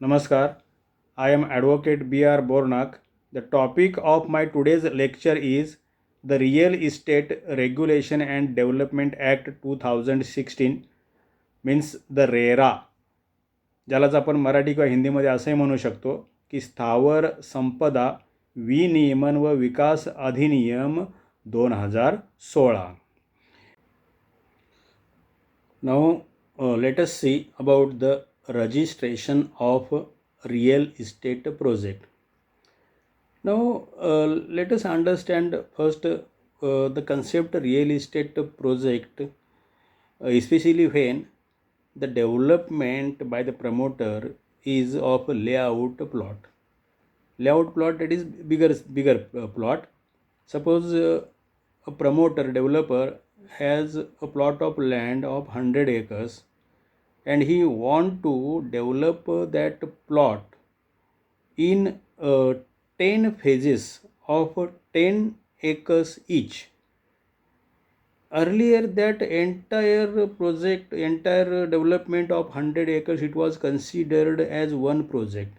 Namaskar, I am Advocate B.R. Bornak. The topic of my today's lecture is the Real Estate Regulation and Development Act 2016 means the RERA, ज्यालाच आपण मराठी किंवा हिंदीमध्ये असंही म्हणू शकतो की स्थावर संपदा विनियमन व विकास अधिनियम 2016. Now let us see about the registration of real estate project. Now let us understand first the concept real estate project, especially when the development by the promoter is of layout plot. Layout plot, that is bigger plot. Suppose a promoter developer has a plot of land of 100 acres and he want to develop that plot in 10 phases of 10 acres each. Earlier that entire development of 100 acres, it was considered as one project.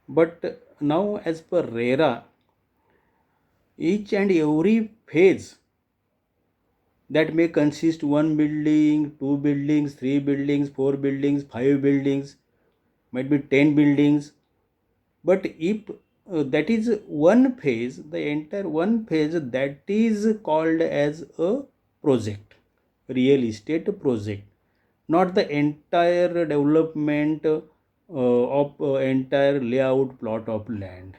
But now as per RERA, each and every phase that may consist 1 building, 2 buildings, 3 buildings, 4 buildings, 5 buildings, might be 10 buildings. But if that is one phase, the entire one phase, that is called as a project, real estate project, not the entire development of entire layout plot of land.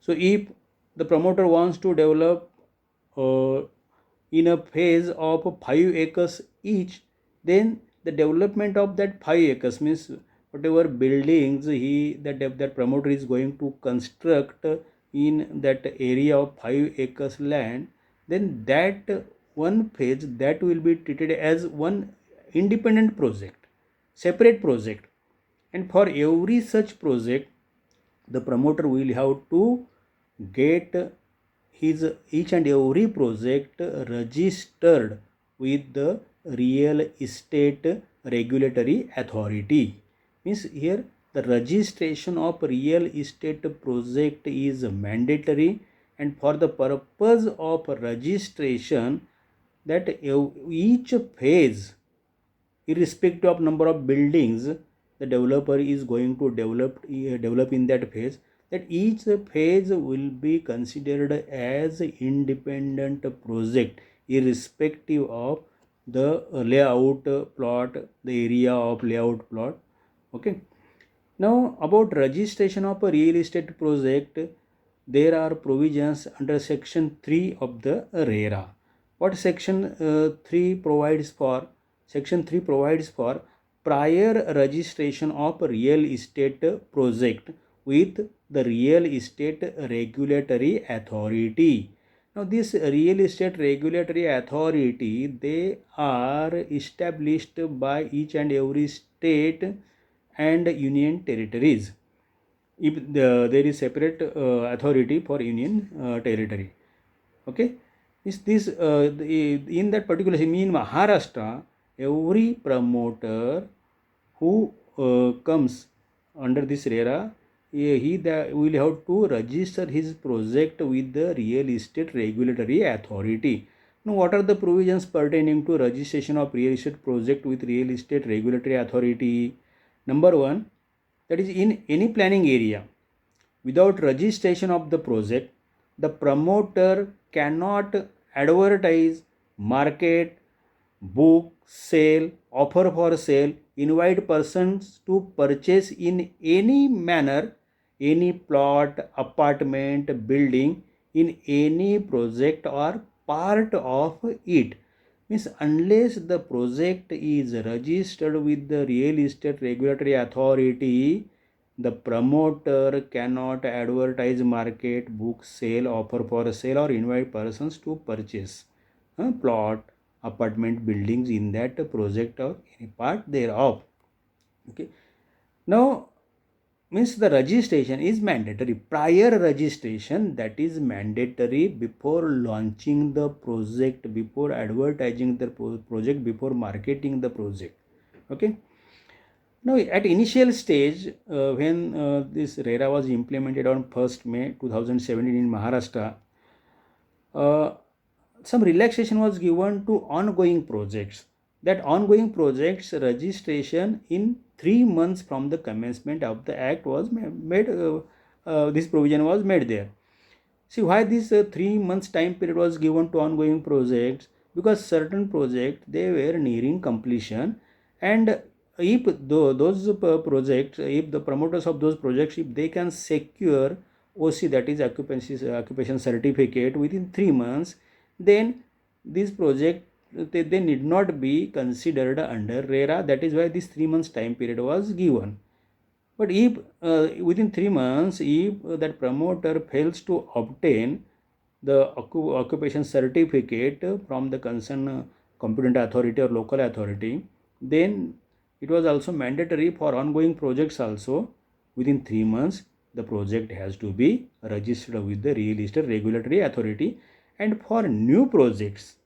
So if the promoter wants to develop in a phase of 5 acres each, then the development of that 5 acres means whatever buildings that promoter is going to construct in that area of 5 acres land, then that one phase, that will be treated as one independent project, separate project. And for every such project, the promoter will have to get his each and every project registered with the real estate regulatory authority. Means here the registration of real estate project is mandatory, and for the purpose of registration, that each phase, irrespective of number of buildings the developer is going to develop in that phase, that each phase will be considered as independent project irrespective of the layout plot, the area of layout plot. Okay. Now about registration of a real estate project, there are provisions under section 3 of the RERA. What section 3 provides for? Section 3 provides for prior registration of real estate project with the real estate regulatory authority. Now this real estate regulatory authority, they are established by each and every state and union territories. If there is separate authority for union territory. Okay. In that particular, in Maharashtra, every promoter who comes under this RERA, he will have to register his project with the real estate regulatory authority. Now, what are the provisions pertaining to registration of real estate project with real estate regulatory authority? Number 1, that is, in any planning area, without registration of the project, the promoter cannot advertise, market, book, sell, offer for sale, invite persons to purchase in any manner any plot, apartment, building in any project or part of it. Means unless the project is registered with the real estate regulatory authority, the promoter cannot advertise, market, book, sell, offer for sale, or invite persons to purchase a plot, apartment, buildings in that project or any part thereof. Okay. Now, means the registration is mandatory. Prior registration, that is mandatory before launching the project, before advertising the project, before marketing the project. Okay. Now, at initial stage, when this RERA was implemented on 1st May 2017 in Maharashtra, uh, some relaxation was given to ongoing projects. That ongoing projects registration in 3 months from the commencement of the act was made. This provision was made there. See why this 3 months time period was given to ongoing projects, because certain projects they were nearing completion, and if those projects, if the promoters of those projects, if they can secure OC, that is occupation certificate, within 3 months, then this project, they need not be considered under RERA. That is why this 3 months time period was given. But if within 3 months, if that promoter fails to obtain the occupation certificate from the concerned competent authority or local authority, then it was also mandatory for ongoing projects also. Within 3 months, the project has to be registered with the real estate regulatory authority. And for new projects,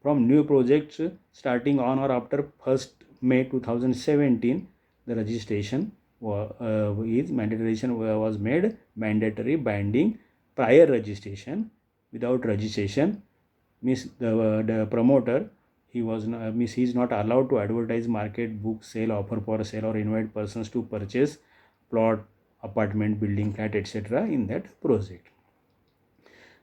from new projects starting on or after 1st May 2017, the registration is mandatory, was made mandatory binding. Prior registration, without registration, means the promoter, he is not allowed to advertise, market, book, sale, offer for sale, or invite persons to purchase plot, apartment, building, flat, etc. in that project.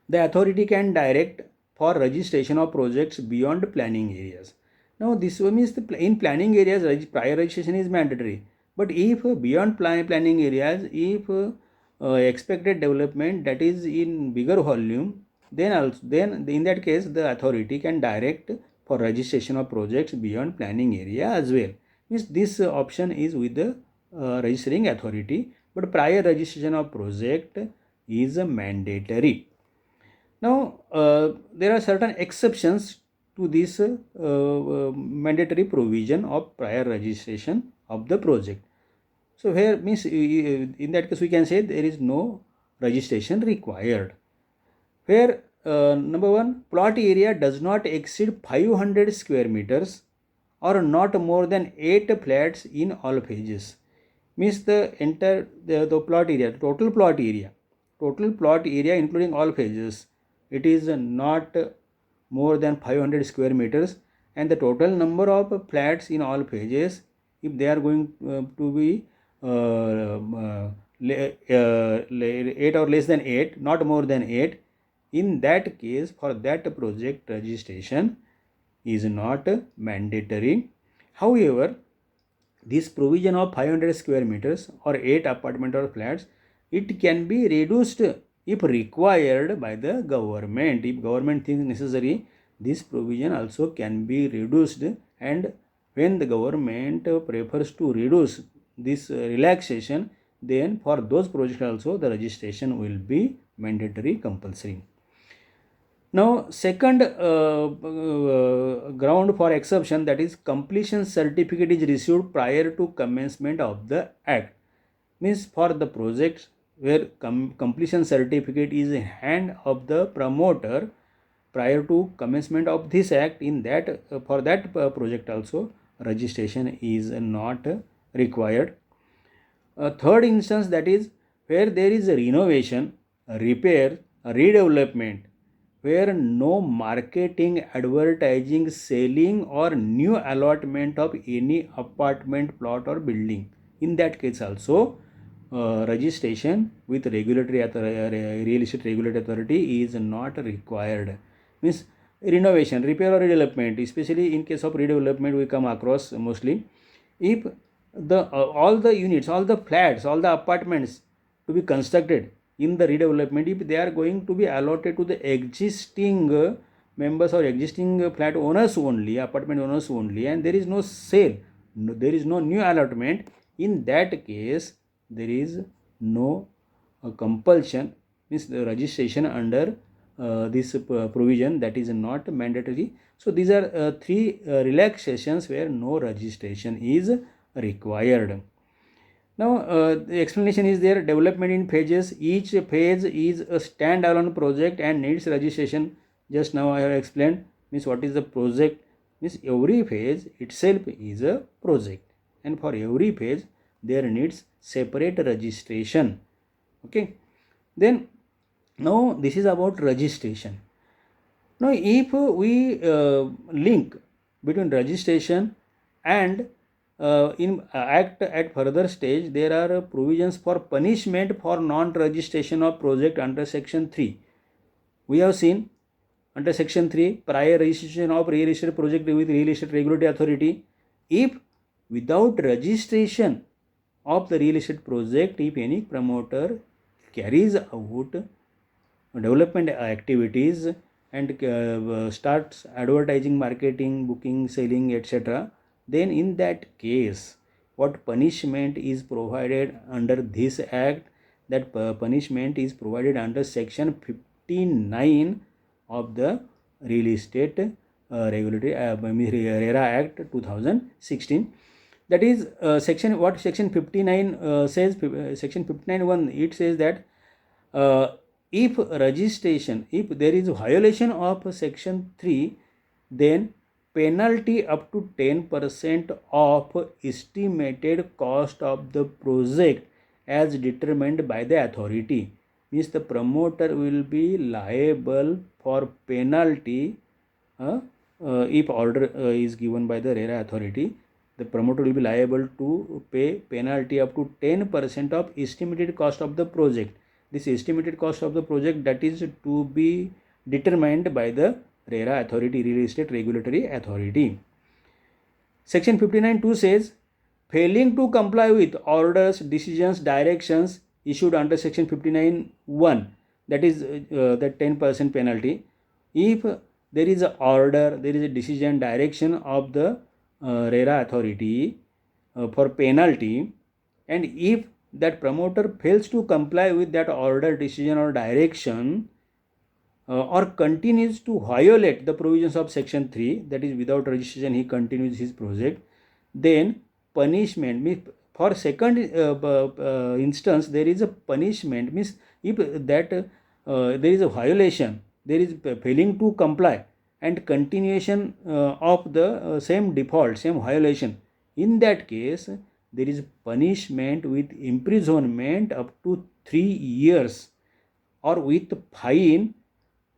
The authority can direct for registration of projects beyond planning areas. Now, this means in planning areas, prior registration is mandatory. But if beyond planning areas, if expected development that is in bigger volume, then in that case the authority can direct for registration of projects beyond planning area as well. Means this option is with the registering authority, but prior registration of project is mandatory. Now, there are certain exceptions to this mandatory provision of prior registration of the project. So, here means in that case we can say there is no registration required. Where number one, plot area does not exceed 500 square meters or not more than 8 flats in all phases. Means the entire the plot area, total plot area including all phases, it is not more than 500 square meters, and the total number of flats in all phases, if they are going to be 8 or less than 8, not more than 8, in that case for that project registration is not mandatory. However, this provision of 500 square meters or 8 apartment or flats, it can be reduced if required by the government. If government thinks necessary, this provision also can be reduced, and when the government prefers to reduce this relaxation, then for those projects also the registration will be mandatory, compulsory. Now, second ground for exception, that is completion certificate is received prior to commencement of the act. Means for the projects where completion certificate is in hand of the promoter prior to commencement of this act, in that for that project also registration is not required. A third instance, that is where there is a renovation, a repair, a redevelopment, where no marketing, advertising, selling, or new allotment of any apartment, plot, or building. In that case also, registration with regulatory real estate regulatory authority is not required. Means renovation, repair, or redevelopment, especially in case of redevelopment we come across mostly. If the all the units, all the flats, all the apartments to be constructed in the redevelopment, if they are going to be allotted to the existing members or existing flat owners only, apartment owners only, and there is no sale, there is no new allotment, in that case there is no compulsion, means the registration under this provision, that is not mandatory. So these are three relaxations where no registration is required. Now, the explanation is there. Development in phases. Each phase is a standalone project and needs registration. Just now I have explained. Means what is the project? Means every phase itself is a project. and for every phase there needs separate registration. Okay, then now this is about registration. Now if we link between registration and in act at further stage, there are provisions for punishment for non-registration of project under section 3. We have seen under section 3 prior registration of real estate project with real estate regulatory authority. If without registration of the real estate project, if any promoter carries out development activities and starts advertising, marketing, booking, selling, etc., then in that case what punishment is provided under this act, that punishment is provided under section 59 of the real estate regulatory RERA Act 2016. That is section, what section 59 says, section 59(1), it says that if registration, if there is a violation of section 3, then penalty up to 10% of estimated cost of the project as determined by the authority. Means the promoter will be liable for penalty if order is given by the RERA authority. The promoter will be liable to pay penalty up to 10% of estimated cost of the project. This estimated cost of the project, that is to be determined by the RERA authority, real estate regulatory authority. Section 59(2) says, failing to comply with orders, decisions, directions issued under section 59(1), that is the 10% penalty. If there is an order, there is a decision, direction of the RERA authority for penalty, and if that promoter fails to comply with that order, decision or direction, or continues to violate the provisions of section 3, that is without registration he continues his project, then punishment means for second instance there is a punishment. Means if that there is a violation, there is failing to comply and continuation of the same default, same violation, in that case there is punishment with imprisonment up to 3 years or with fine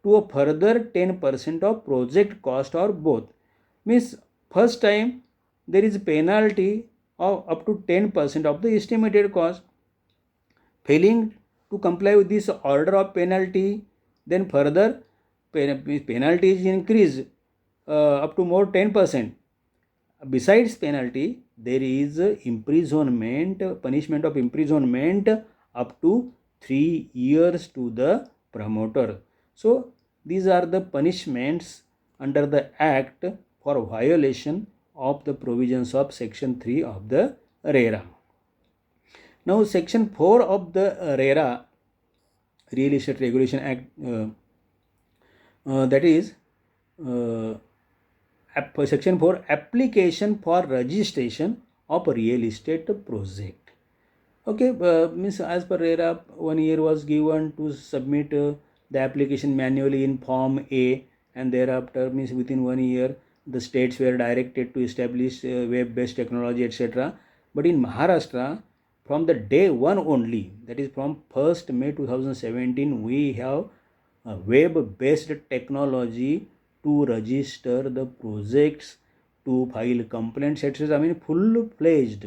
to a further 10% of project cost or both. Means first time there is penalty of up to 10% of the estimated cost. Failing to comply with this order of penalty, then further penalty is increased up to more 10%. Besides penalty, there is imprisonment, punishment of imprisonment up to 3 years to the promoter. So these are the punishments under the act for violation of the provisions of section 3 of the RERA. Now section 4 of the RERA, Real Estate Regulation Act, that is section 4, application for registration of a real estate project. Okay, means as per RERA, 1 year was given to submit the application manually in form A, and thereafter means within 1 year the states were directed to establish web-based technology, etc. But in Maharashtra, from the day 1 only, that is from 1st May 2017, we have web-based technology to register the projects, to file complaints, etc. I mean full-fledged,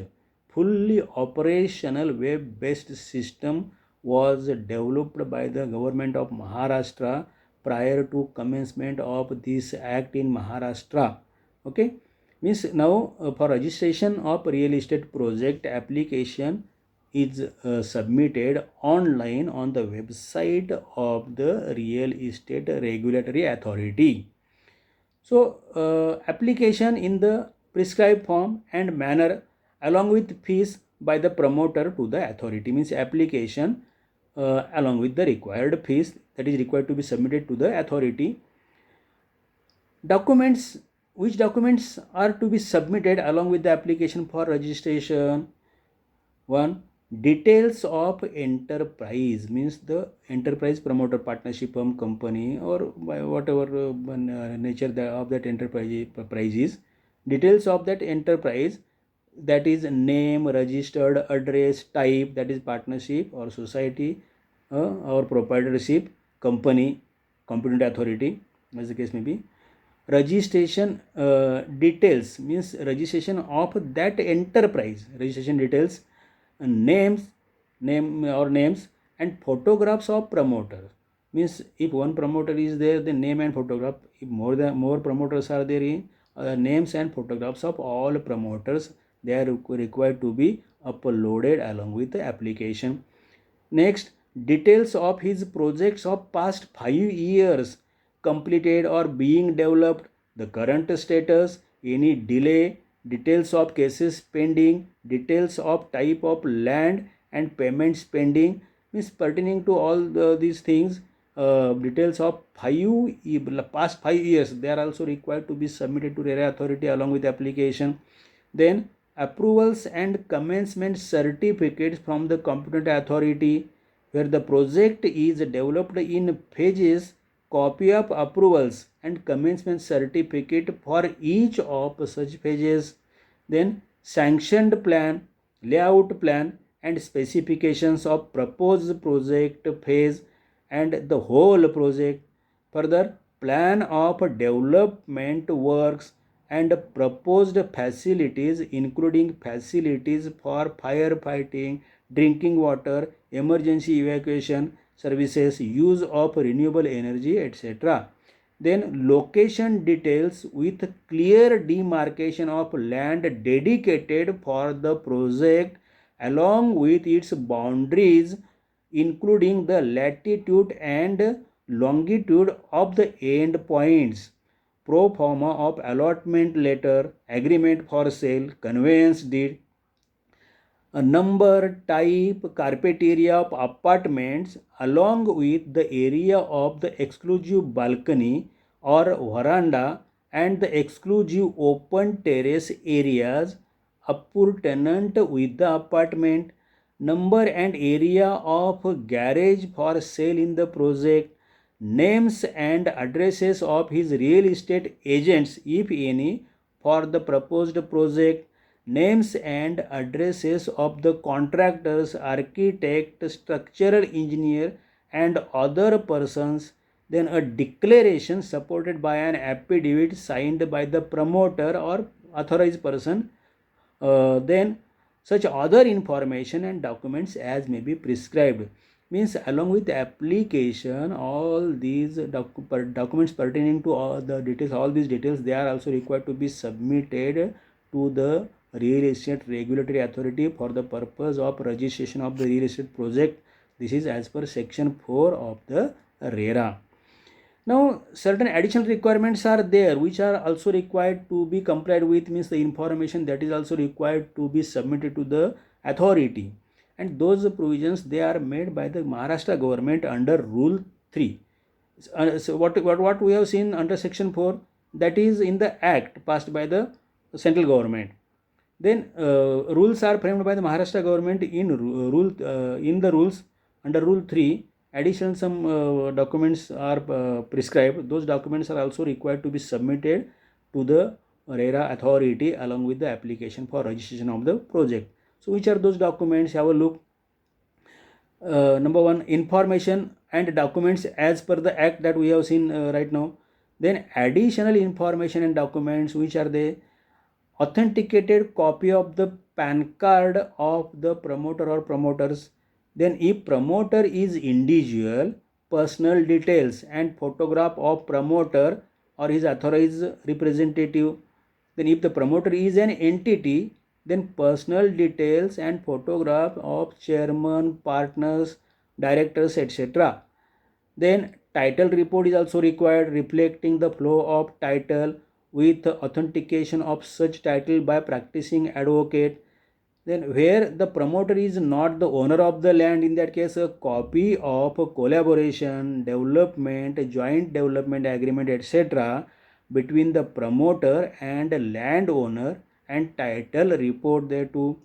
fully operational web-based system was developed by the government of Maharashtra prior to commencement of this act in Maharashtra. Okay, means now for registration of real estate project, application is submitted online on the website of the real estate regulatory authority. So application in the prescribed form and manner along with fees by the promoter to the authority, means application along with the required fees that is required to be submitted to the authority. Documents, which documents are to be submitted along with the application for registration? 1. Details of enterprise, means the enterprise promoter, partnership firm, company, or whatever nature of that enterprise is. Details of that enterprise that is name, registered address, type, that is partnership or society or proprietorship, company, competent authority, as the case may be. Registration details means registration of that enterprise, registration details, names and photographs of promoters. Means if one promoter is there, the name and photograph. If more promoters are there, names and photographs of all promoters, they are required to be uploaded along with the application. Next, details of his projects of past 5 years completed or being developed, the current status, any delay, details of cases pending, details of type of land and payments pending, means pertaining to all these things. Details of past 5 years, they are also required to be submitted to RERA authority along with application. Then approvals and commencement certificates from the competent authority, where the project is developed in phases, copy of approvals and commencement certificate for each of such phases. Then sanctioned plan, layout plan and specifications of proposed project phase and the whole project. Further, plan of development works and proposed facilities, including facilities for firefighting, drinking water, emergency evacuation services, use of renewable energy, etc. Then location details with clear demarcation of land dedicated for the project along with its boundaries, including the latitude and longitude of the end points, pro forma of allotment letter, agreement for sale, conveyance deed, a number, type, carpet area of apartments along with the area of the exclusive balcony or veranda and the exclusive open terrace areas appurtenant with the apartment, number and area of garage for sale in the project, names and addresses of his real estate agents if any for the proposed project, names and addresses of the contractors, architect, structural engineer and other persons, then a declaration supported by an affidavit signed by the promoter or authorized person, then such other information and documents as may be prescribed. Means along with the application, all these documents pertaining to all the details, all these details, they are also required to be submitted to the real estate regulatory authority for the purpose of registration of the real estate project. This is as per section 4 of the RERA. Now certain additional requirements are there which are also required to be complied with, means the information that is also required to be submitted to the authority, and those provisions they are made by the Maharashtra government under Rule 3. So what we have seen under section 4, that is in the act passed by the central government. Then rules are framed by the Maharashtra government in in the rules under Rule 3. Additional some documents are prescribed. Those documents are also required to be submitted to the RERA authority along with the application for registration of the project. So which are those documents? Have a look. Number one, information and documents as per the act that we have seen right now. Then additional information and documents, which are they? Authenticated copy of the PAN card of the promoter or promoters. Then if promoter is individual, personal details and photograph of promoter or his authorized representative. Then if the promoter is an entity, then personal details and photograph of chairman, partners, directors, etc. Then title report is also required, reflecting the flow of title with authentication of such title by practicing advocate. Then where the promoter is not the owner of the land, in that case a copy of a collaboration, development, joint development agreement, etc. between the promoter and landowner and title report thereto.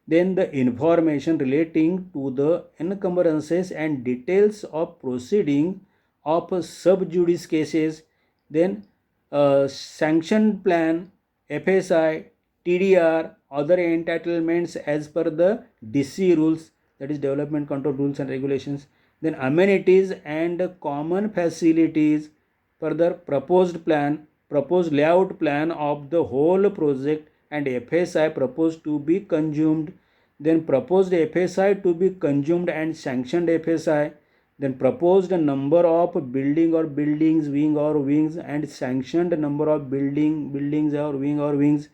Then the information relating to the encumbrances and details of proceeding of sub judice cases. Then sanction plan, FSI, TDR, other entitlements as per the DC rules, that is Development Control Rules and Regulations. Then amenities and common facilities. Further, proposed layout plan of the whole project and FSI proposed to be consumed. Then proposed FSI to be consumed and sanctioned FSI. Then proposed number of building or buildings, wing or wings, and sanctioned number of buildings or wings.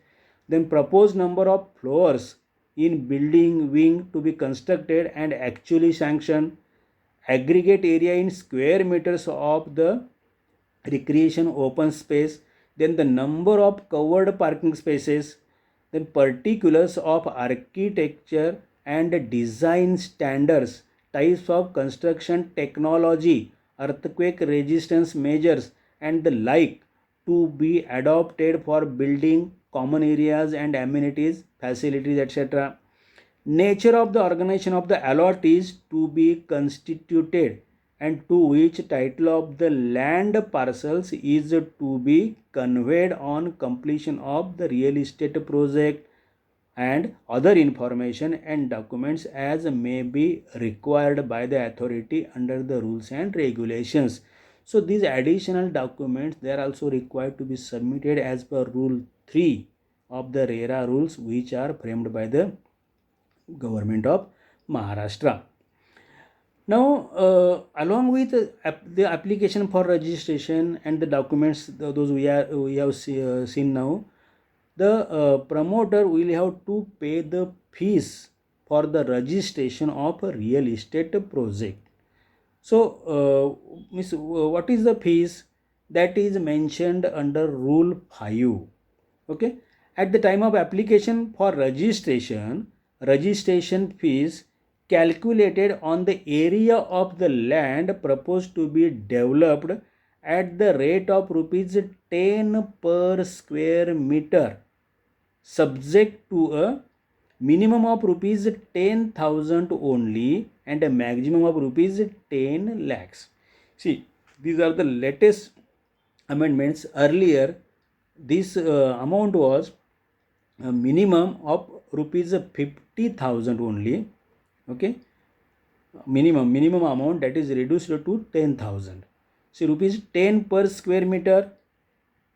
Then proposed number of floors in building wing to be constructed and actually sanctioned. Aggregate area in square meters of the recreation open space. Then the number of covered parking spaces. Then particulars of architecture and design standards, types of construction technology, earthquake resistance measures, and the like to be adopted for building common areas and amenities, facilities, etc. Nature of the organization of the allottees to be constituted, and to which title of the land parcels is to be conveyed on completion of the real estate project, and other information and documents as may be required by the authority under the rules and regulations. So these additional documents, they are also required to be submitted as per rule 3 of the RERA rules, which are framed by the government of Maharashtra. Now, along with the application for registration and the documents, those we have seen now, the promoter will have to pay the fees for the registration of a real estate project. So, what is the fees? That is mentioned under Rule 5. Okay. At the time of application for registration fees calculated on the area of the land proposed to be developed at the rate of rupees 10 per square meter, subject to a minimum of rupees 10,000 only and a maximum of rupees 10 lakhs. See, these are the latest amendments. Earlier, this amount was a minimum of rupees 50,000 only. Okay, minimum amount, that is reduced to 10,000. See, rupees 10 per square meter,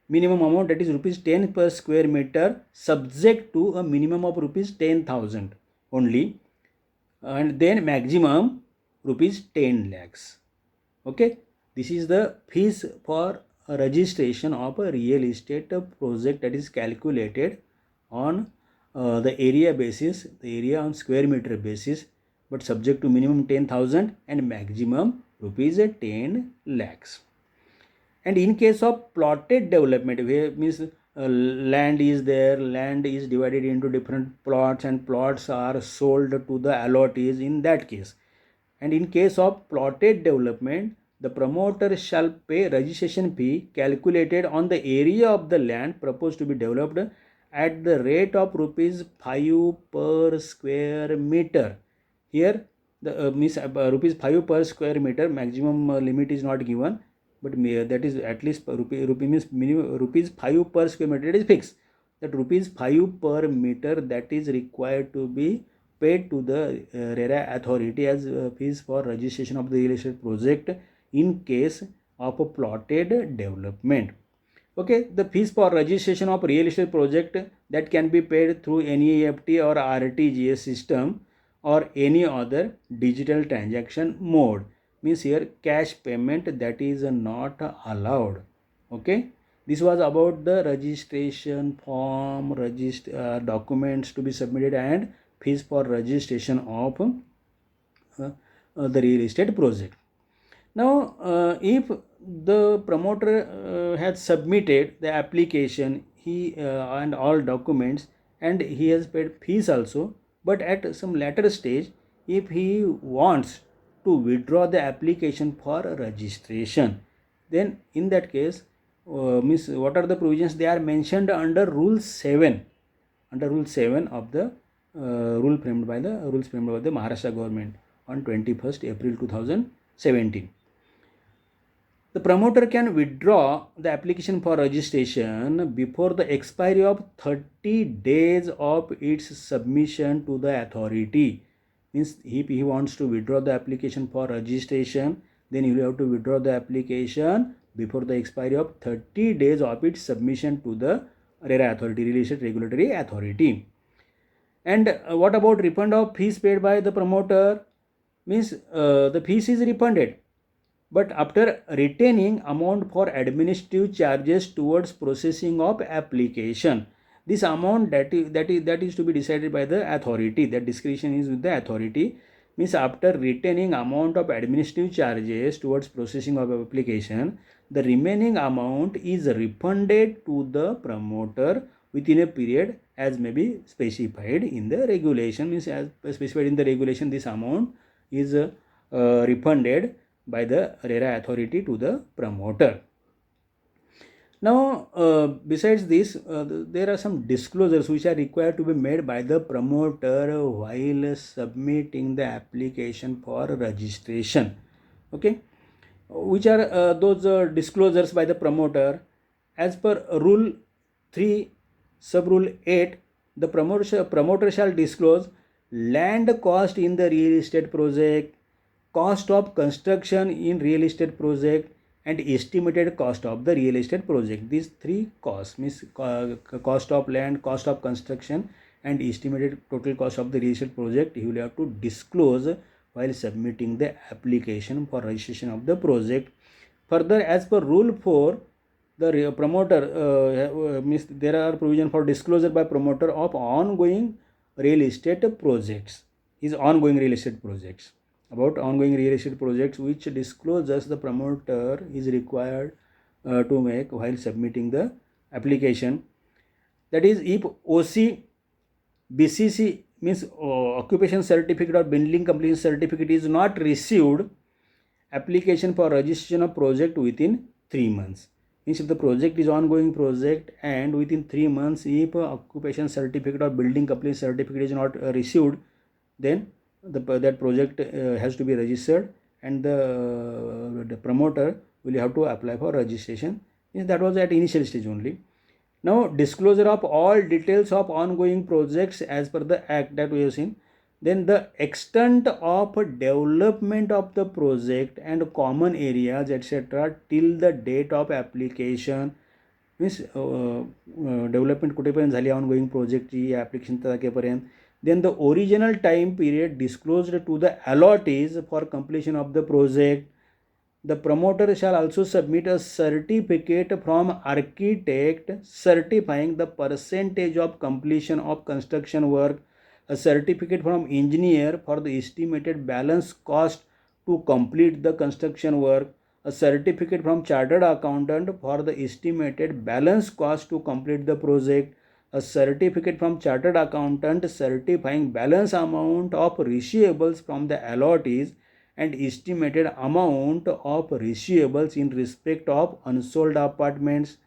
minimum amount, that is rupees 10 per square meter, subject to a minimum of rupees 10,000 only, and then maximum rupees 10 lakhs. Okay, this is the fees for registration of a real estate project, that is calculated on the area basis, the area on square meter basis, but subject to minimum 10,000 and maximum rupees 10 lakhs. And in case of plotted development, where means land is there, land is divided into different plots and plots are sold to the allottees in that case. And in case of plotted development, the promoter shall pay registration fee calculated on the area of the land proposed to be developed at the rate of rupees 5 per square meter. Here the rupees 5 per square meter, maximum limit is not given, but that is at least rupee means minimum rupees 5 per square meter, it is fixed. That rupees 5 per meter, that is required to be paid to the RERA authority as fees for registration of the real estate project in case of a plotted development. Okay, the fees for registration of real estate project, that can be paid through NEFT or RTGS system or any other digital transaction mode. Means here cash payment, that is not allowed. Okay, this was about the registration form, documents to be submitted and fees for registration of the real estate project. Now, if the promoter has submitted the application, he and all documents, and he has paid fees also, but at some later stage, if he wants to withdraw the application for registration, then in that case, means what are the provisions? They are mentioned under Rule 7, of the rules framed by the Maharashtra government on 21st April 2017. The promoter can withdraw the application for registration before the expiry of 30 days of its submission to the authority. Means if he wants to withdraw the application for registration, then he will have to withdraw the application before the expiry of 30 days of its submission to the RERA authority, Real Estate Regulatory Authority. And what about refund of fees paid by the promoter? Means the fees is refunded, but after retaining amount for administrative charges towards processing of application. This amount that is to be decided by the authority. That discretion is with the authority. Means after retaining amount of administrative charges towards processing of application, the remaining amount is refunded to the promoter within a period as may be specified in the regulation. Means as specified in the regulation, this amount is refunded by the RERA authority to the promoter. Now, besides this, there are some disclosures which are required to be made by the promoter while submitting the application for registration. Okay, which are those disclosures by the promoter? As per Rule 3, Sub-Rule 8, the promoter shall disclose land cost in the real estate project, cost of construction in real estate project, and estimated cost of the real estate project. These three costs, means cost of land, cost of construction, and estimated total cost of the real estate project, you will have to disclose while submitting the application for registration of the project. Further, as per Rule 4, the promoter means there are provision for disclosure by promoter of ongoing real estate projects. Is ongoing real estate projects. About ongoing real estate projects, which disclosures the promoter is required to make while submitting the application. That is, if OC, BCC means occupation certificate or building completion certificate is not received, application for registration of project within 3 months. Means if the project is ongoing project and within 3 months if occupation certificate or building completion certificate is not received, then that project has to be registered, and the promoter will have to apply for registration. That was at initial stage only. Now, disclosure of all details of ongoing projects as per the act that we have seen. Then the extent of development of the project and common areas etc. till the date of application. Means development कुठेपर्यंत झाली ongoing प्रोजेक्टची application तारखेपर्यंत. Then the original time period disclosed to the allottees for completion of the project. The promoter shall also submit a certificate from architect certifying the percentage of completion of construction work, a certificate from engineer for the estimated balance cost to complete the construction work, a certificate from chartered accountant for the estimated balance cost to complete the project, a certificate from chartered accountant certifying balance amount of receivables from the allottees and estimated amount of receivables in respect of unsold apartments.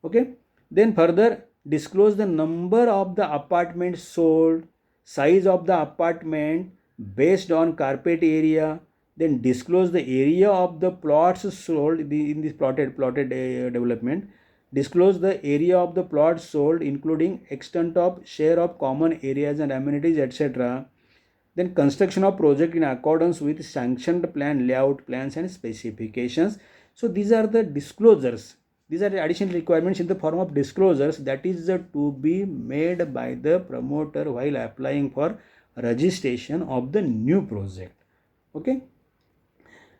Okay, then further disclose the number of the apartments sold, size of the apartment based on carpet area. Then disclose the area of the plots sold in this plotted development. Disclose the area of the plots sold including extent of share of common areas and amenities etc. Then construction of project in accordance with sanctioned plan, layout plans and specifications. So these are the disclosures. These are the additional requirements in the form of disclosures that is to be made by the promoter while applying for registration of the new project. Okay.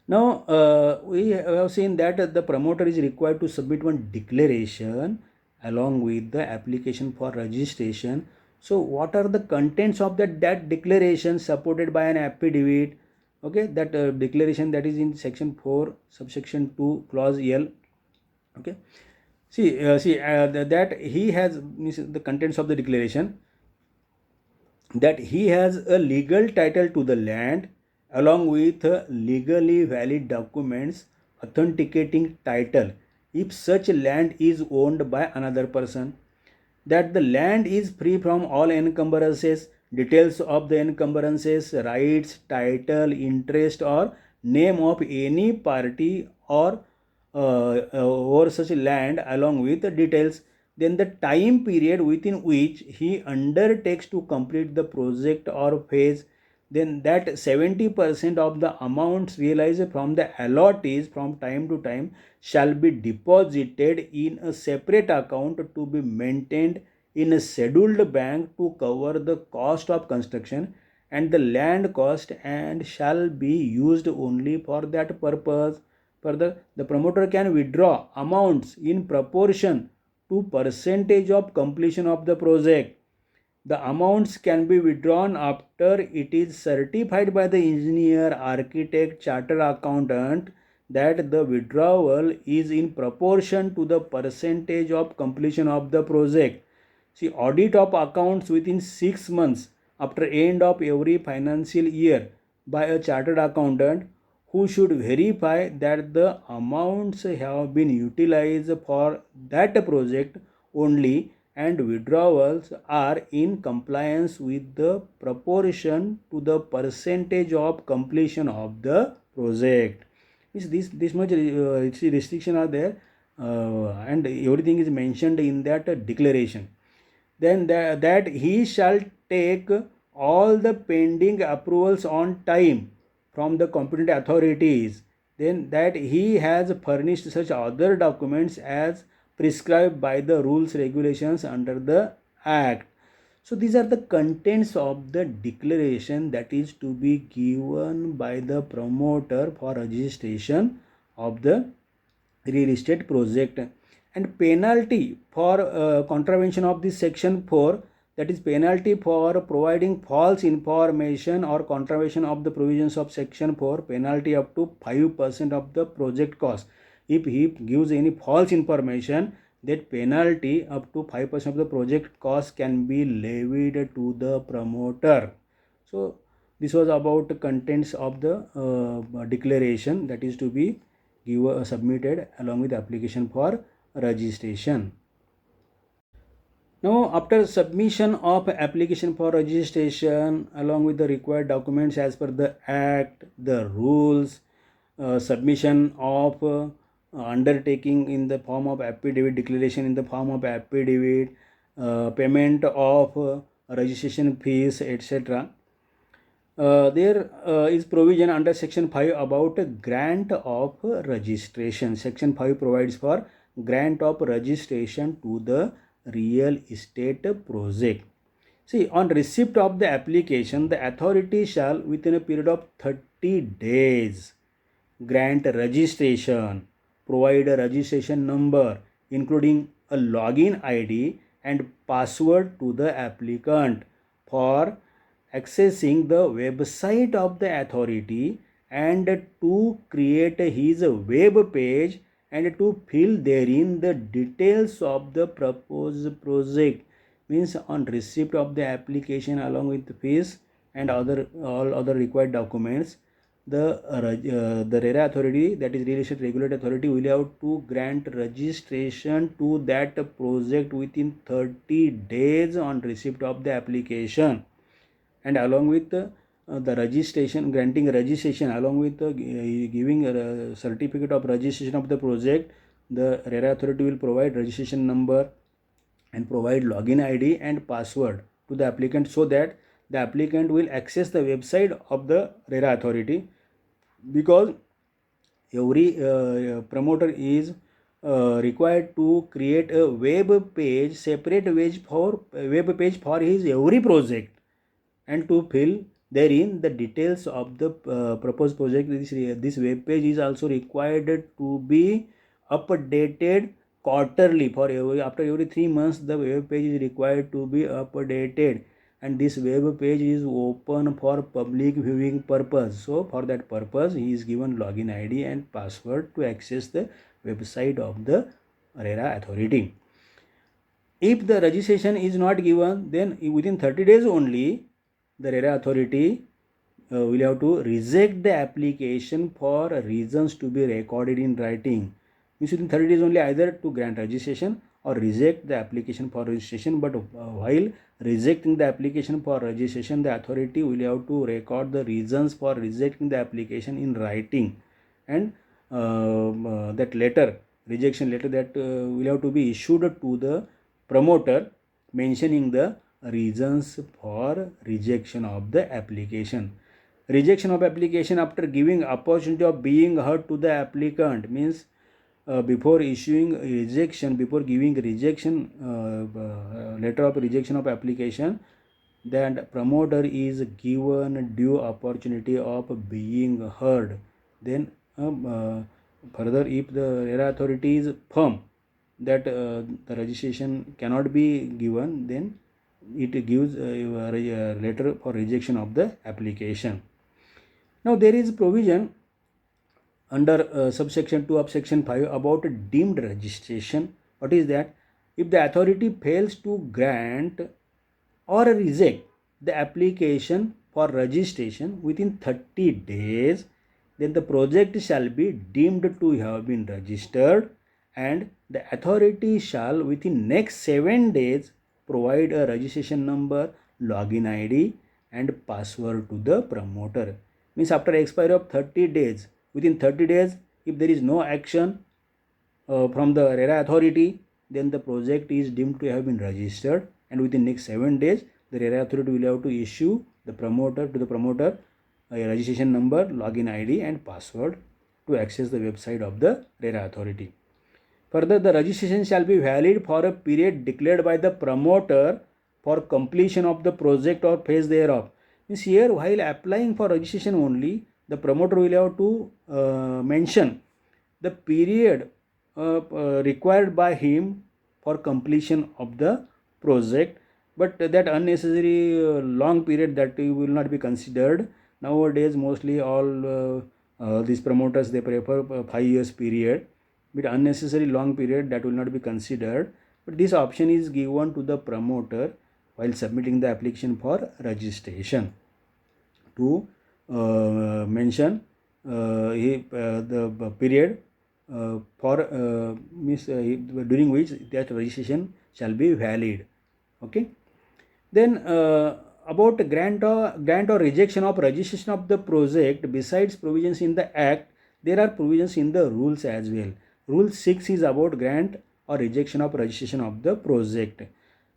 Now we have seen that the promoter is required to submit one declaration along with the application for registration. So what are the contents of that declaration supported by an affidavit? Okay, that declaration that is in section 4 subsection 2 clause L. Okay, that he has, the contents of the declaration, that he has a legal title to the land along with legally valid documents authenticating title if such land is owned by another person, that the land is free from all encumbrances, details of the encumbrances, rights, title, interest or name of any party or over such land along with the details. Then the time period within which he undertakes to complete the project or phase, then that 70% of the amounts realized from the allottees from time to time shall be deposited in a separate account to be maintained in a scheduled bank to cover the cost of construction and the land cost and shall be used only for that purpose. Further, the promoter can withdraw amounts in proportion to percentage of completion of the project. The amounts can be withdrawn after it is certified by the engineer, architect, chartered accountant that the withdrawal is in proportion to the percentage of completion of the project. See, audit of accounts within 6 months after end of every financial year by a chartered accountant who should verify that the amounts have been utilized for that project only and withdrawals are in compliance with the proportion to the percentage of completion of the project. Means this much restriction are there, and everything is mentioned in that declaration. Then that he shall take all the pending approvals on time from the competent authorities, then that he has furnished such other documents as prescribed by the rules regulations under the act. So these are the contents of the declaration that is to be given by the promoter for registration of the real estate project. And penalty for contravention of this section 4, that is penalty for providing false information or contravention of the provisions of section 4, penalty up to 5% of the project cost. If he gives any false information, that penalty up to 5% of the project cost can be levied to the promoter. So this was about the contents of the declaration that is to be submitted along with application for registration. Now, after submission of application for registration along with the required documents as per the act, the rules, submission of undertaking in the form of affidavit, declaration in the form of affidavit, payment of registration fees, etc. There is provision under section 5 about a grant of registration. Section 5 provides for grant of registration to the real estate project. See, on receipt of the application, the authority shall within a period of 30 days grant registration, provide a registration number including a login ID and password to the applicant for accessing the website of the authority and to create his web page and to fill therein the details of the proposed project. Means on receipt of the application along with fees and all other required documents, the RERA authority, that is real estate regulatory authority, will have to grant registration to that project within 30 days on receipt of the application. And along with the registration, granting registration along with giving a certificate of registration of the project, the RERA authority will provide registration number and provide login ID and password to the applicant so that the applicant will access the website of the RERA authority, because every promoter is required to create a web page, separate web page for his every project, and to fill therein the details of the proposed project. This web page is also required to be updated quarterly. After every 3 months the web page is required to be updated, and this web page is open for public viewing purpose. So for that purpose he is given login ID and password to access the website of the RERA authority. If the registration is not given, then within 30 days only the RERA authority will have to reject the application for reasons to be recorded in writing. Means within 30 days only either to grant registration or reject the application for registration. But while rejecting the application for registration, the authority will have to record the reasons for rejecting the application in writing, and that letter, rejection letter, that will have to be issued to the promoter, mentioning the reasons for rejection of the application. Rejection of application after giving opportunity of being heard to the applicant means before issuing rejection, before giving rejection letter of rejection of application, that promoter is given due opportunity of being heard. Then further, if the RERA authority is firm that the registration cannot be given, then it gives a letter for rejection of the application. Now there is provision under subsection 2 of section 5 about deemed registration. What is that? If the authority fails to grant or reject the application for registration within 30 days, then the project shall be deemed to have been registered, and the authority shall within next 7 days provide a registration number, login ID and password to the promoter. Means after expiry of 30 days, within 30 days, if there is no action from the RERA authority, then the project is deemed to have been registered, and within next 7 days the RERA authority will have to issue the promoter a registration number, login ID and password to access the website of the RERA authority. Further, the registration shall be valid for a period declared by the promoter for completion of the project or phase thereof. Means here, while applying for registration only, the promoter will have to mention the period required by him for completion of the project, but that unnecessary long period, that will not be considered. Nowadays mostly all these promoters, they prefer 5 years period, but unnecessary long period, that will not be considered. But this option is given to the promoter while submitting the application for registration to mention the period during which that registration shall be valid. Okay. Then about grant or rejection of registration of the project, besides provisions in the act, there are provisions in the rules as well. Rule 6 is about grant or rejection of registration of the project.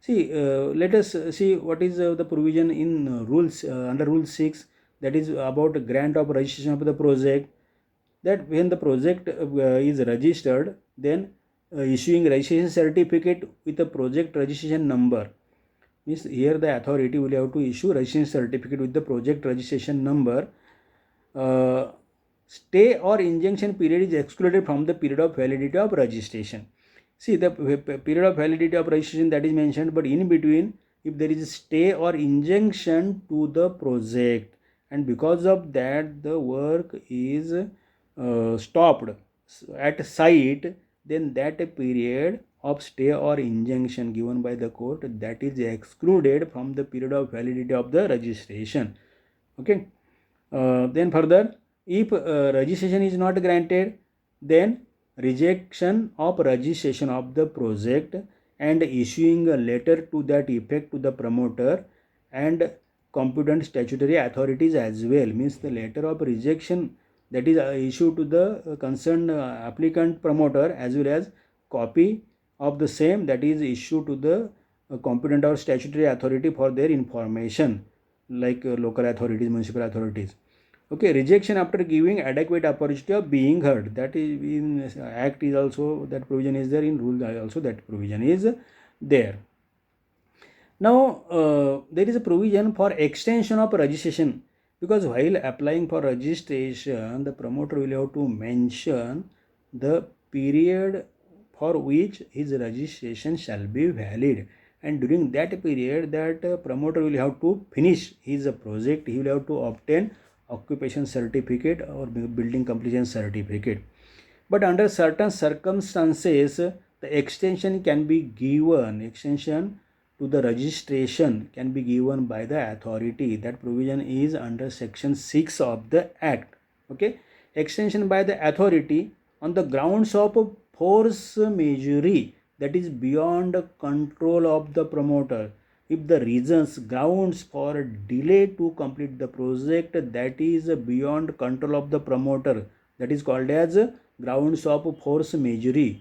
See, let us see what is the provision in rules under rule 6, that is about grant of registration of the project. That when the project is registered, then issuing registration certificate with a project registration number. Means here the authority will have to issue registration certificate with the project registration number. Stay or injunction period is excluded from the period of validity of registration. See, the period of validity of registration, that is mentioned, but in between, if there is a stay or injunction to the project, and because of that the work is stopped at site, then that period of stay or injunction given by the court, that is excluded from the period of validity of the registration. Okay. Then further, if registration is not granted, then rejection of registration of the project and issuing a letter to that effect to the promoter and competent statutory authorities as well. Means the letter of rejection that is issued to the concerned applicant promoter, as well as copy of the same that is issued to the competent or statutory authority for their information, like local authorities, municipal authorities. Okay, rejection after giving adequate opportunity of being heard, that is in act is also, that provision is there, in rule also that provision is there. Now there is a provision for extension of registration, because while applying for registration, the promoter will have to mention the period for which his registration shall be valid, and during that period, that promoter will have to finish his project. He will have to obtain occupation certificate or building completion certificate. But under certain circumstances, the extension can be given, extension to the registration can be given by the authority. That provision is under section 6 of the act. Okay, extension by the authority on the grounds of force majeure, that is beyond control of the promoter. If the reasons, grounds for delay to complete the project, that is beyond control of the promoter, that is called as grounds of force majeure.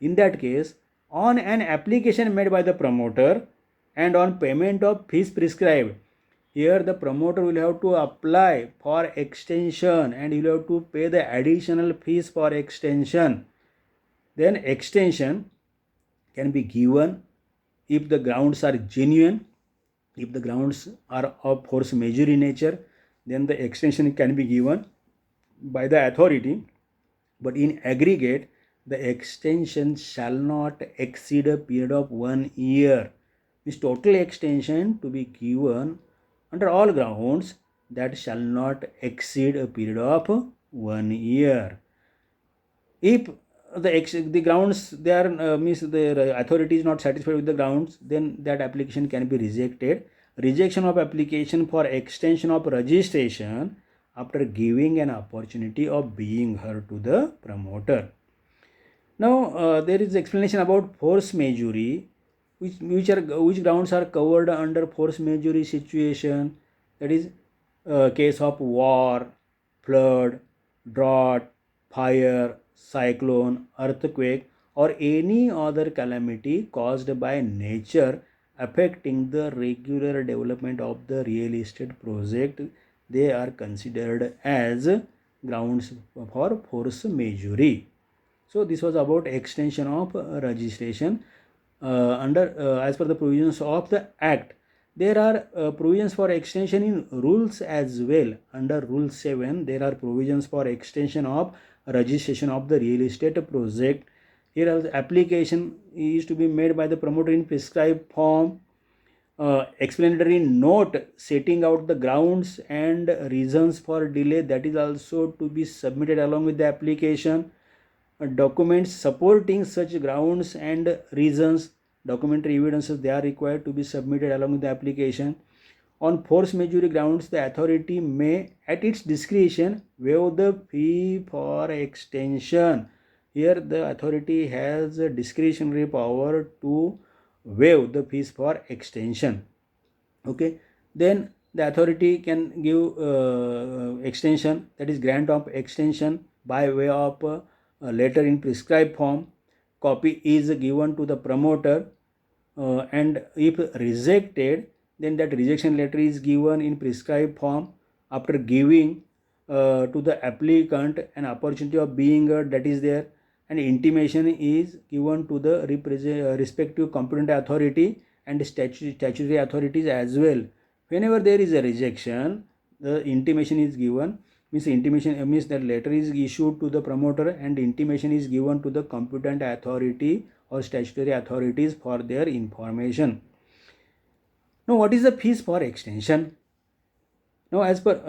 In that case, on an application made by the promoter and on payment of fees prescribed, here the promoter will have to apply for extension and he will have to pay the additional fees for extension. Then extension can be given if the grounds are genuine. If the grounds are of force majeure in nature, then the extension can be given by the authority. But in aggregate, the extension shall not exceed a period of 1 year. This total extension to be given under all grounds that shall not exceed a period of 1 year. If the grounds they are means the authority is not satisfied with the grounds, then that application can be rejected. Rejection of application for extension of registration after giving an opportunity of being heard to the promoter. Now there is explanation about force majeure, which grounds are covered under force majeure situation. That is case of war, flood, drought, fire, cyclone, earthquake, or any other calamity caused by nature affecting the regular development of the real estate project. They are considered as grounds for force majeure. So this was about extension of registration under as per the provisions of the Act. There are provisions for extension in rules as well. Under Rule 7, there are provisions for extension of registration of the real estate project. Here the application is to be made by the promoter in prescribed form. Explanatory note setting out the grounds and reasons for delay, that is also to be submitted along with the application. Documents supporting such grounds and reasons, documentary evidences, they are required to be submitted along with the application. On force majeure grounds, the authority may at its discretion waive the fee for extension. Here the authority has a discretionary power to waive the fees for extension. Okay, then the authority can give extension, that is grant of extension by way of a letter in prescribed form. Copy is given to the promoter and if rejected, then that rejection letter is given in prescribed form after giving to the applicant an opportunity of being heard, that is there, and intimation is given to the respective competent authority and statutory authorities as well. Whenever there is a rejection, the intimation is given. Intimation means that letter is issued to the promoter and intimation is given to the competent authority or statutory authorities for their information. Now, what is the fees for extension? Now, as per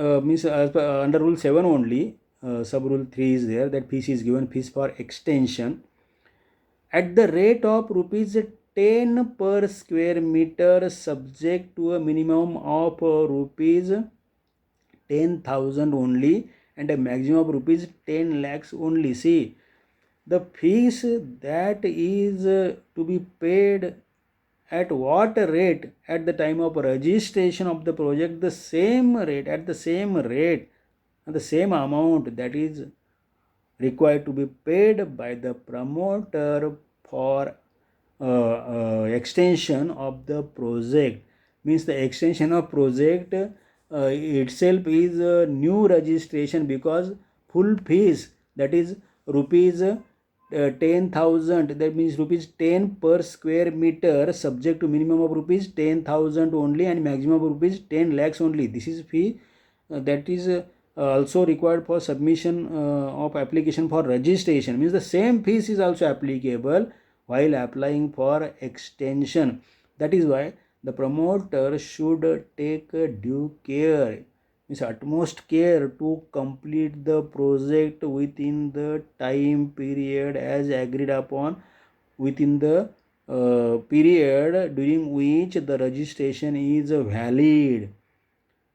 under Rule 7 only, sub Rule 3 is there, that fees is given, fees for extension at the rate of rupees 10 per square meter, subject to a minimum of rupees 10,000 only and a maximum of rupees 10 lakhs only. See, the fees that is to be paid at what rate at the time of registration of the project, the same rate, at the same rate and the same amount that is required to be paid by the promoter for extension of the project. Means the extension of project itself is a new registration, because full fees, that is rupees 10,000, that means rupees 10 per square meter, subject to minimum of rupees 10,000 only and maximum of rupees 10 lakhs only. This is fee that is also required for submission of application for registration. Means the same fees is also applicable while applying for extension. That is why the promoter should take due care, means utmost care, to complete the project within the time period as agreed upon, within the period during which the registration is valid.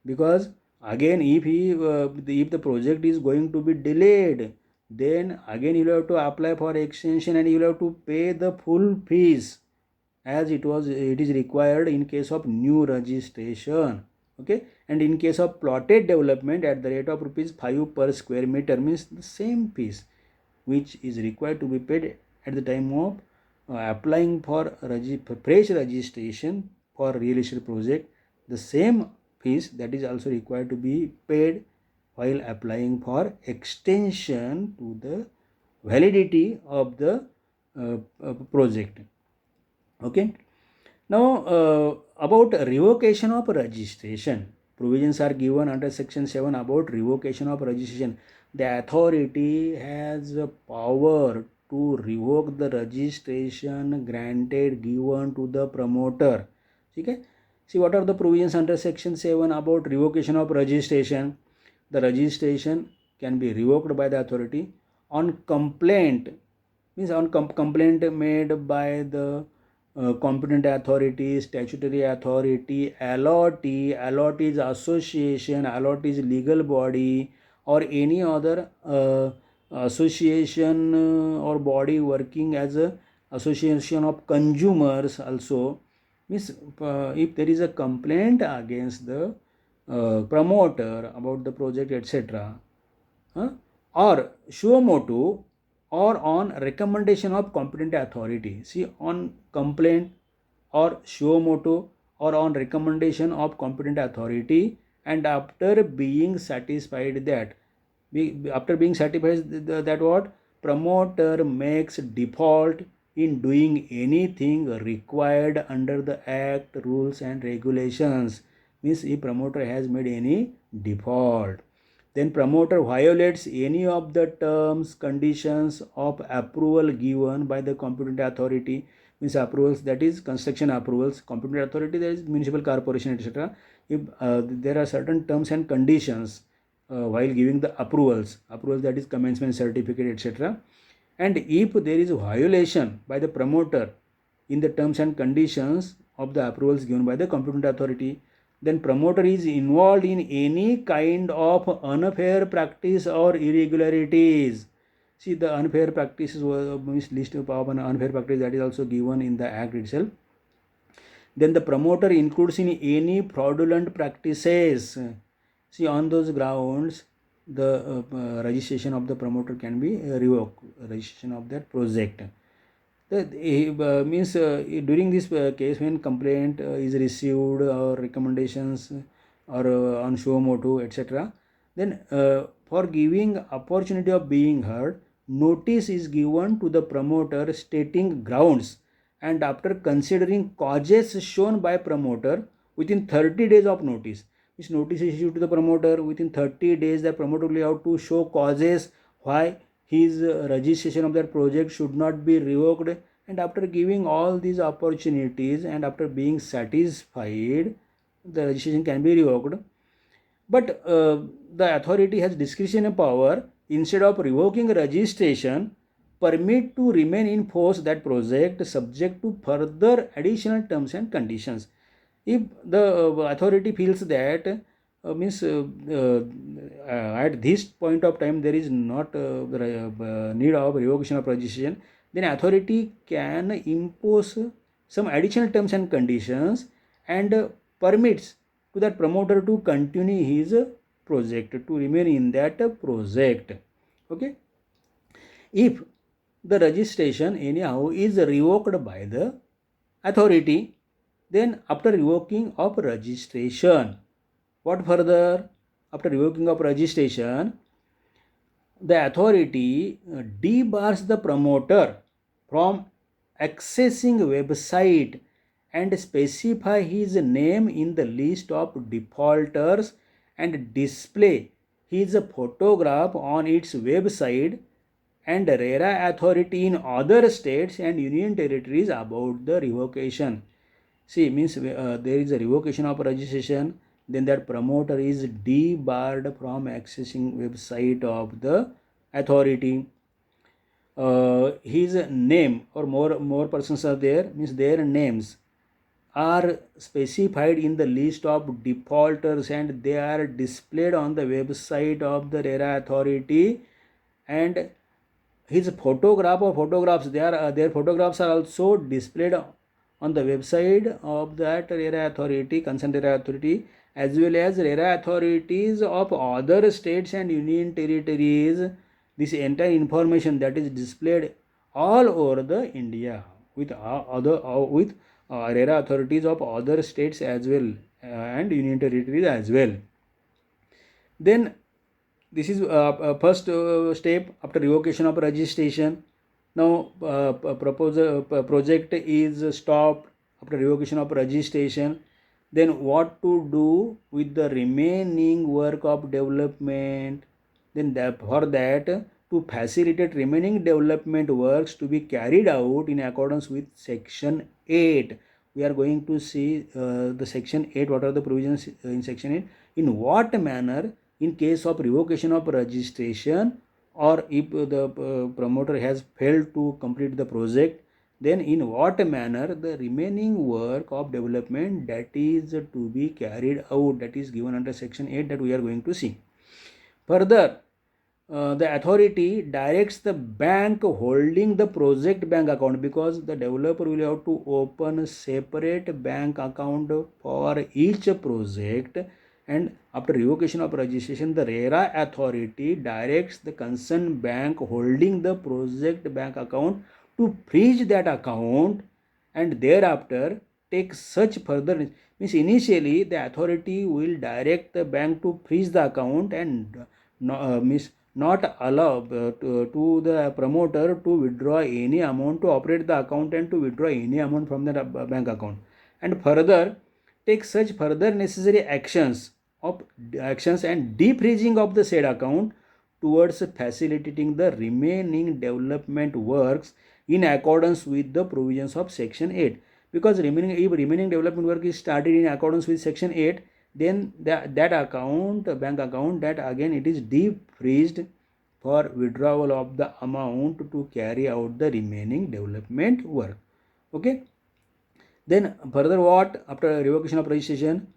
Because again, if the project is going to be delayed, then again you will have to apply for extension and you will have to pay the full fees as it is required in case of new registration. Okay, and in case of plotted development at the rate of rupees 5 per square meter, means the same fees. which is required to be paid at the time of applying for fresh registration for real estate project. The same fees that is also required to be paid while applying for extension to the validity of the project. Okay. Now about revocation of registration, provisions are given under section 7 about revocation of registration. The authority has a power to revoke the registration granted given to the promoter. Okay. See, what are the provisions under section 7 about revocation of registration? The registration can be revoked by the authority on complaint, means on complaint made by the competent authority, statutory authority, allot is association, allot is legal body, or any other association or body working as a association of consumers also. Means if there is a complaint against the promoter about the project, etc., or suo motu, or on recommendation of competent authority. See, on complaint or suo motu or on recommendation of competent authority, and after being satisfied that what promoter makes default in doing anything required under the act, rules and regulations. Means if promoter has made any default, then promoter violates any of the terms, conditions of approval given by the competent authority. Means approvals, that is construction approvals, competent authority, that is municipal corporation, etc. If there are certain terms and conditions while giving the approvals, that is commencement certificate, etc., and if there is a violation by the promoter in the terms and conditions of the approvals given by the competent authority, then promoter is involved in any kind of unfair practice or irregularities. See, the unfair practices means list of unfair practice that is also given in the act itself. Then the promoter includes in any fraudulent practices. See, on those grounds the registration of the promoter can be revoked, registration of that project. Means during this case, when complaint is received or recommendations or on suo motu, etc., then for giving opportunity of being heard, notice is given to the promoter stating grounds, and after considering causes shown by promoter within 30 days of notice. This notice is issued to the promoter within 30 days. The promoter will have to show causes why his registration of that project should not be revoked, and after giving all these opportunities and after being satisfied, the registration can be revoked. But the authority has discretionary power, instead of revoking registration, permit to remain in force that project subject to further additional terms and conditions. If the authority feels that at this point of time there is not need of revocation of registration, then authority can impose some additional terms and conditions and permits to that promoter to continue his project, to remain in that project. Okay. If the registration anyhow is revoked by the authority, then after revoking of registration, what further? After revoking of registration, the authority debars the promoter from accessing website and specify his name in the list of defaulters and display his photograph on its website, and RERA authority in other states and union territories about the revocation. See, means there is a revocation of registration, then that promoter is debarred from accessing website of the authority. His name or more persons are there, means their names are specified in the list of defaulters and they are displayed on the website of the RERA authority, and his photograph or photographs, their photographs are also displayed on the website of that RERA authority, concerned RERA authority, as well as RERA authorities of other states and union territories this entire information that is displayed all over the India with RERA authorities of other states as well, and union territories as well. Then this is first step after revocation of registration. Now project is stopped after revocation of registration. Then what to do with the remaining work of development? Then for that, to facilitate remaining development works to be carried out in accordance with section 8, we are going to see the section 8, what are the provisions in section 8, in what manner in case of revocation of registration, or if the promoter has failed to complete the project, then in what manner the remaining work of development that is to be carried out, that is given under section 8, that we are going to see. Further, the authority directs the bank holding the project bank account, because the developer will have to open a separate bank account for each project, and after revocation of registration, the RERA authority directs the concerned bank holding the project bank account to freeze that account, and thereafter take such further means initially the authority will direct the bank to freeze the account and not allow to the promoter to withdraw any amount, to operate the account and to withdraw any amount from the bank account, and further take such further necessary actions and defreezing of the said account towards facilitating the remaining development works in accordance with the provisions of section 8. Because if remaining development work is started in accordance with section 8, then that account, bank account, that again it is defreezed for withdrawal of the amount to carry out the remaining development work. Okay. Then further what, after revocation of registration,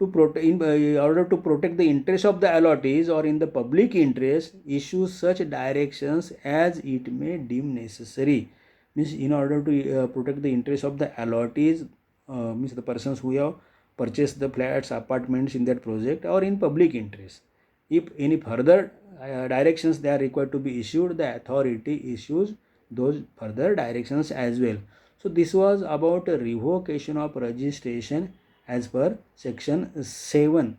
in order to protect the interest of the allottees or in the public interest, issue such directions as it may deem necessary. Means in order to protect the interest of the allottees, means the persons who have purchased the flats, apartments in that project, or in public interest, if any further directions they are required to be issued, the authority issues those further directions as well. So this was about revocation of registration as per section 7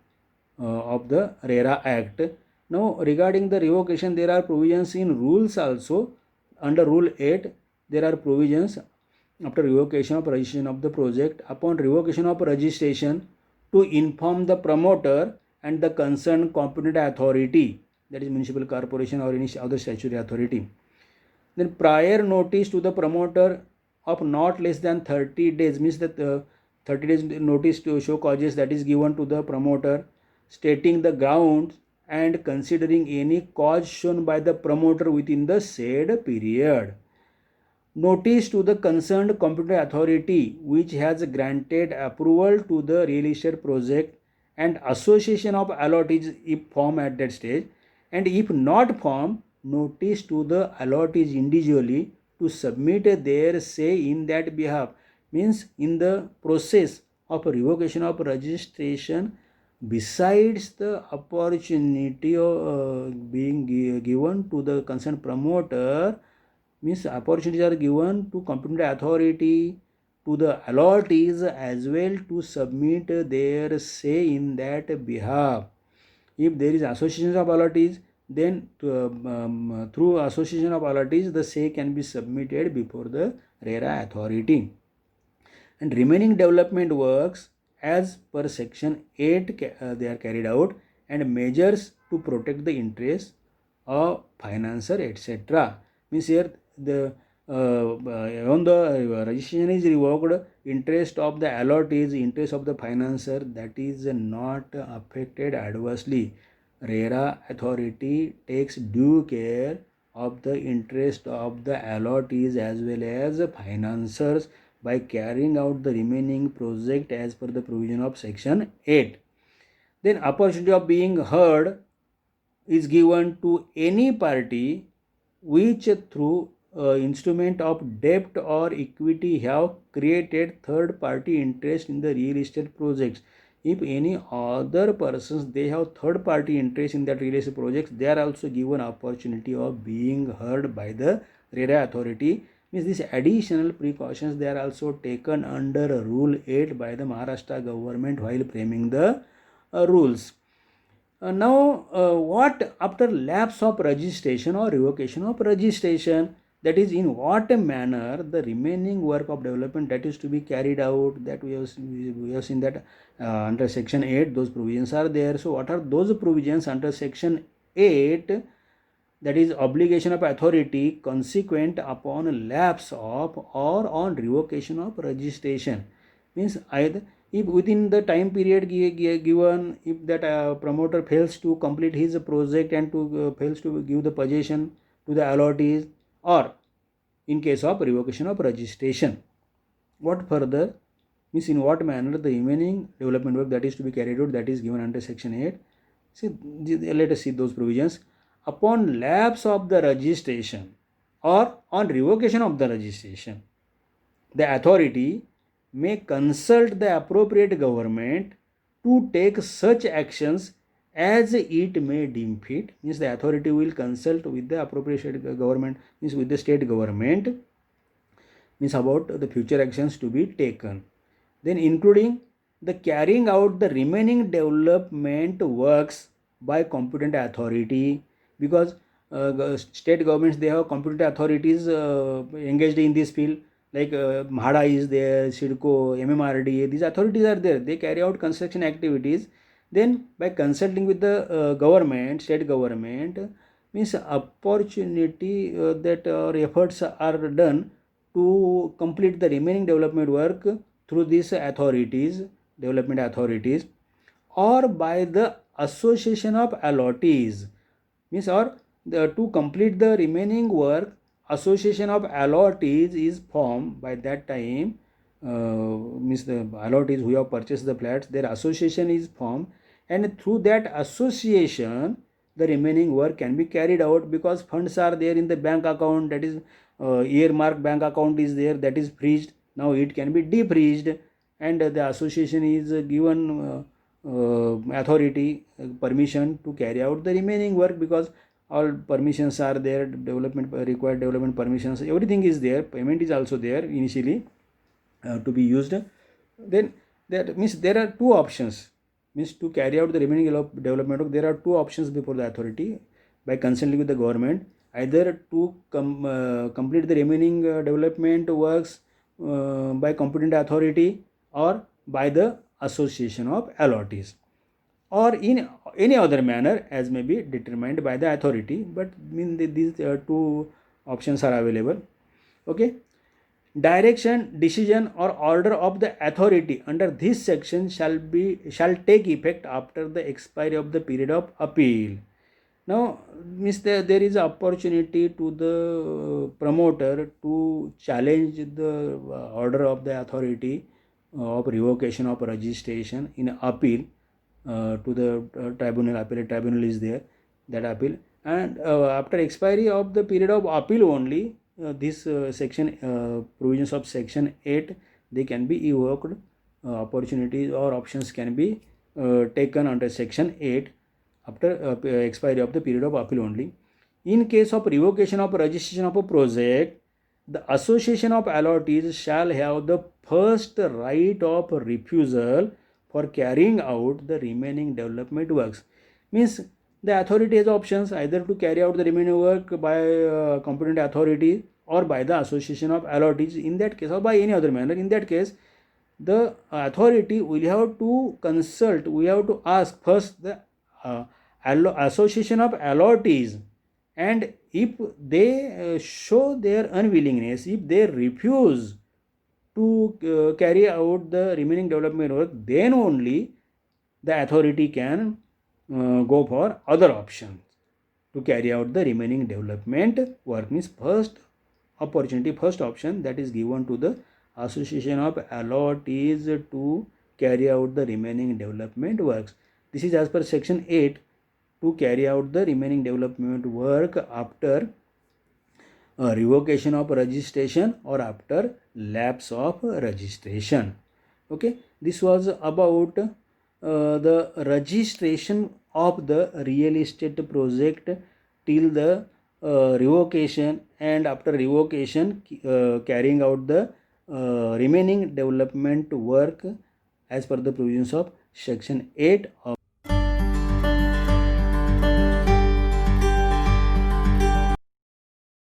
of the RERA Act. Now regarding the revocation, there are provisions in rules also. Under rule 8, there are provisions after revocation of registration of the project. Upon revocation of registration, to inform the promoter and the concerned competent authority, that is municipal corporation or any other statutory authority. Then prior notice to the promoter of not less than 30 days, means that 30 days notice to show causes that is given to the promoter, stating the grounds and considering any cause shown by the promoter within the said period. Notice to the concerned competent authority which has granted approval to the real estate project, and association of allottees if formed at that stage, and if not formed, notice to the allottees individually to submit their say in that behalf. Means in the process of revocation of registration, besides the opportunity of being given to the concerned promoter, means opportunities are given to competent authority, to the allottees as well, to submit their say in that behalf. If there is association of allottees, then through association of allottees, the say can be submitted before the RERA authority. And remaining development works as per section 8 they are carried out, and measures to protect the interests of financer, etc. Means here the when the registration is revoked, interest of the allottees, interest of the financer, that is not affected adversely. RERA authority takes due care of the interest of the allottees as well as financiers by carrying out the remaining project as per the provision of section 8. Then opportunity of being heard is given to any party which through instrument of debt or equity have created third party interest in the real estate projects. if any other persons they have third party interest in that real estate projects, they are also given opportunity of being heard by the RERA authority. Means these additional precautions they are also taken under Rule 8 by the Maharashtra government while framing the rules. Now, what after lapse of registration or revocation of registration, that is in what manner the remaining work of development that is to be carried out, that we have seen that under section 8 those provisions are there. So what are those provisions under section 8? That is obligation of authority consequent upon lapse of or on revocation of registration. Means either if within the time period given, if that promoter fails to complete his project and to fails to give the possession to the allottees, or in case of revocation of registration, what further, means in what manner the remaining development work that is to be carried out, that is given under section 8. See, let us see those provisions. Upon lapse of the registration or on revocation of the registration, the authority may consult the appropriate government to take such actions as it may deem fit. Means the authority will consult with the appropriate state government, means with the state government, means about the future actions to be taken. Then including the carrying out the remaining development works by competent authority, because state governments they have competent authorities engaged in this field, like MHADA is there, SIDCO, MMRDA, these authorities are there, they carry out construction activities. Then by consulting with the government, state government, means opportunity that efforts are done to complete the remaining development work through these authorities, development authorities, or by the association of allottees. Means or to complete the remaining work, association of allottees is formed by that time. Means the allottees who have purchased the flats, their association is formed, and through that association the remaining work can be carried out, because funds are there in the bank account, that is earmarked bank account is there, that is freezed. Now it can be defreezed, and the association is given authority permission to carry out the remaining work, because all permissions are there, development required development permissions, everything is there, payment is also there initially to be used. Then that means there are two options, means to carry out the remaining development work, there are two options before the authority by consulting with the government, either to complete the remaining development works by competent authority, or by the association of allottees, or in any other manner as may be determined by the authority. But these two options are available. Okay. Direction, decision or order of the authority under this section shall take effect after the expiry of the period of appeal. Now, means there is opportunity to the promoter to challenge the order of the authority of revocation of registration in appeal to the tribunal. Appellate tribunal is there, that appeal, and after expiry of the period of appeal only, this section provisions of section 8 they can be evoked. Opportunities or options can be taken under section 8 after expiry of the period of appeal only. In case of revocation of registration of a project, the association of allottees shall have the first right of refusal for carrying out the remaining development works. Means the authority has options either to carry out the remaining work by competent authority or by the association of allottees, in that case, or by any other manner. In that case, the authority will have to consult, we have to ask first the association of allottees, and if they show their unwillingness, if they refuse to carry out the remaining development work, then only the authority can go for other options to carry out the remaining development work. Means first opportunity, first option that is given to the association of allottees to carry out the remaining development works. This is as per section 8, to carry out the remaining development work after revocation of registration or after lapse of registration. Okay, this was about the registration of the real estate project till the revocation, and after revocation carrying out the remaining development work as per the provisions of section 8 of